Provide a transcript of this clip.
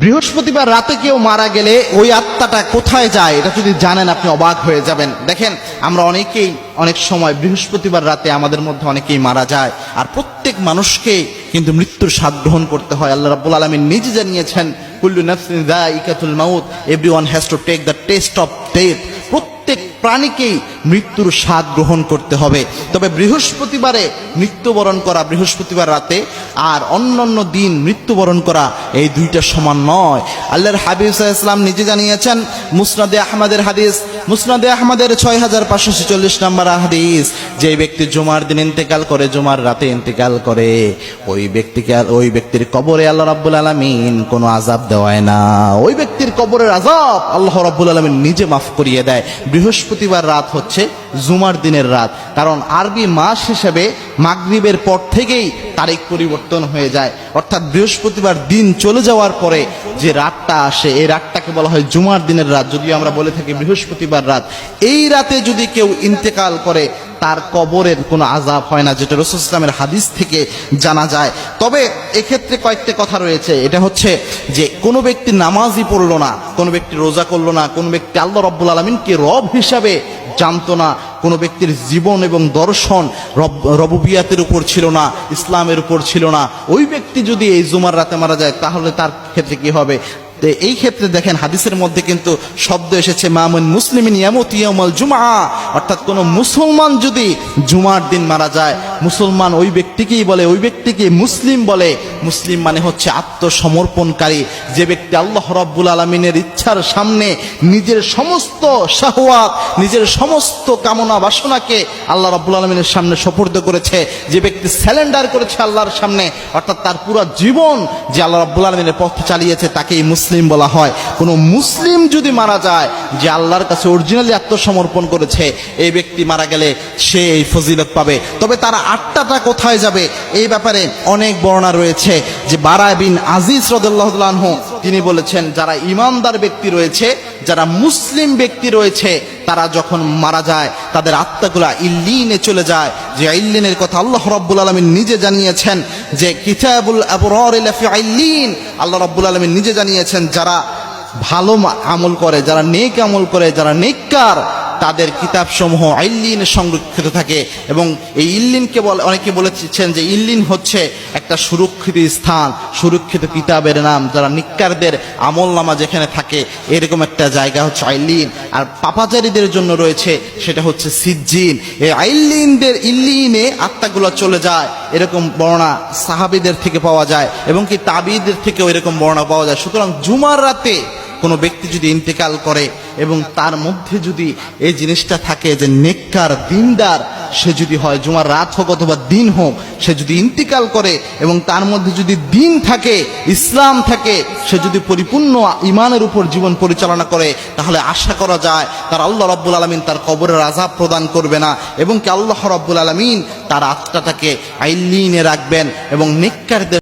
বৃহস্পতিবার রাতে কেউ মারা গেলে ওই আত্মাটা কোথায় যায় এটা যদি জানেন আপনি অবাক হয়ে যাবেন। দেখেন, আমরা অনেকেই অনেক সময় বৃহস্পতিবার রাতে আমাদের মধ্যে অনেকেই মারা যায়, আর প্রত্যেক মানুষকে কিন্তু মৃত্যুর স্বাদ গ্রহণ করতে হয়। আল্লাহ রাব্বুল আলামিন নিজে জানিয়েছেন, কুল্লু নাফসিন যায়িকাতুল মাউত, everyone has to take the test of death. প্রত্যেক প্রাণীকেই মৃত্যুর স্বাদ গ্রহণ করতে হবে। তবে বৃহস্পতিবারে মৃত্যুবরণ করা, বৃহস্পতিবার রাতে আর অন্যান্য দিন মৃত্যুবরণ করা, এই দুইটা সমান নয়। আল্লাহর হাবিব সাল্লাল্লাহু আলাইহি ওয়াসাল্লাম নিজে জানিয়েছেন, মুসনাদে আহমদের হাদিস, মুসনাদে আহমদের 6546 নম্বর হাদিস, যে ব্যক্তি জুমার দিন ইন্তেকাল করে, জুমার রাতে ইন্তেকাল করে, ওই ব্যক্তির কবরে আল্লাহ রাব্বুল আলামিন কোনো আযাব দেওয়ায় না। ওই ব্যক্তির কবরের আযাব আল্লাহ রাব্বুল আলামিন নিজে মাফ করিয়ে দেয়। বৃহস্পতিবার রাত হচ্ছে জুমার দিনের রাত, কারণ আরবি মাস হিসেবে মাগরিবের পর থেকেই তারিখ পরিবর্তন হয়ে যায়। অর্থাৎ বৃহস্পতিবার দিন চলে যাওয়ার পরে যে রাতটা আসে, এই রাতটাকে বলা হয় জুমার দিনের রাত, যদিও আমরা বলে থাকি বৃহস্পতিবার রাত। এই রাতে যদি কেউ ইন্তেকাল করে, তার কবরের কোনো আযাব হয় না, যেটা রাসূল সাল্লাল্লাহু আলাইহি ওয়াসাল্লামের হাদিস থেকে জানা যায়। তবে এক্ষেত্রে কয়েকটা কথা রয়েছে। এটা হচ্ছে যে কোনো ব্যক্তি নামাজই পড়লো না, কোনো ব্যক্তি রোজা করলো না, কোনো ব্যক্তি আল্লাহ রাব্বুল আলামিনকে রব হিসাবে জানতো না, কোনো ব্যক্তির জীবন এবং দর্শন রবুবিয়াতের উপর ছিল না, ইসলামের উপর ছিল না, ওই ব্যক্তি যদি এই জুমার রাতে মারা যায়, তাহলে তার ক্ষেত্রে কি হবে? এই ক্ষেত্রে দেখেন, হাদিসের মধ্যে কিন্তু শব্দ এসেছে মামুন মুসলিমিন ইয়ামুতু ইয়াউমাল জুমআ, অর্থাৎ কোন মুসলমান যদি জুমার দিন মারা যায়, মুসলমান ওই ব্যক্তিকেই বলে, ওই ব্যক্তিকে মুসলিম বলে। মুসলিম মানে হচ্ছে আত্মসমর্পণকারী, যে ব্যক্তি আল্লাহ রাব্বুল আলামিনের ইচ্ছার সামনে নিজের সমস্ত শাহওয়াত, নিজের সমস্ত কামনা বাসনাকে আল্লাহ রাব্বুল আলামিনের সামনে সুপর্দ করেছে, যে ব্যক্তি স্যালেন্ডার করেছে আল্লাহর সামনে, অর্থাৎ তার পুরো জীবন যে আল্লাহ রাব্বুল আলামিনের পথে চালিয়েছে, তাকেই মুসলিম বলা হয়। কোন মুসলিম যদি মারা যায়, যে আল্লাহর কাছে অরিজিনালি আত্মসমর্পণ করেছে, এই ব্যক্তি মারা গেলে সে এই ফজিলত পাবে। তবে তার আত্মাটা কোথায় যাবে, এই ব্যাপারে অনেক বর্ণনা রয়েছে। যে বারা বিন আজিজ রাদিয়াল্লাহু তাআলা আনহু তিনি বলেছেন, যারা ঈমানদার ব্যক্তি রয়েছে, যারা মুসলিম ব্যক্তি রয়েছে, তারা যখন মারা যায় তাদের আত্মাগুলা ইল্লিনে চলে যায়। যে ইল্লিনের কথা আল্লাহ রাব্বুল আলামিন নিজে জানিয়েছেন, যে কিতাবুল আবরার লাফি ইল্লিন, আল্লাহ রাব্বুল আলামিন নিজে জানিয়েছেন, যারা ভালো আমল করে, যারা নেক আমল করে, যারা নেককার, তাদের কিতাব সমূহ ইল্লিনে সংরক্ষিত থাকে। এবং এই ইল্লিনকে অনেকে বলেছেন যে ইল্লিন হচ্ছে একটা সুরক্ষিত স্থান, সুরক্ষিত কিতাবের নাম। যারা নিক্কারদের আমল নামা যেখানে থাকে, এরকম একটা জায়গা হচ্ছে ইল্লিন। আর পাপাচারীদের জন্য রয়েছে সেটা হচ্ছে সিজ্জিন। এই ইল্লিনে আত্মাগুলো চলে যায়, এরকম বর্ণনা সাহাবীদের থেকে পাওয়া যায়, এবং কি তাবিঈদের থেকেও এরকম বর্ণনা পাওয়া যায়। সুতরাং জুমার রাতে কোনো ব্যক্তি যদি ইন্তেকাল করে এবং তার মধ্যে যদি এই জিনিসটা থাকে যে নেককার দিনদার সে যদি হয়, জুমার রাত হোক অথবা দিন হোক, সে যদি ইন্তেকাল করে এবং তার মধ্যে যদি দিন থাকে, ইসলাম থাকে, সে যদি পরিপূর্ণ ঈমানের উপর জীবন পরিচালনা করে, তাহলে আশা করা যায় তার আল্লাহ রাব্বুল আলামিন তার কবরের আযাব প্রদান করবে না, এবং কি আল্লাহ রাব্বুল আলামিন তার আত্মাটাকে ইল্লিনে রাখবেন এবং নেককারদের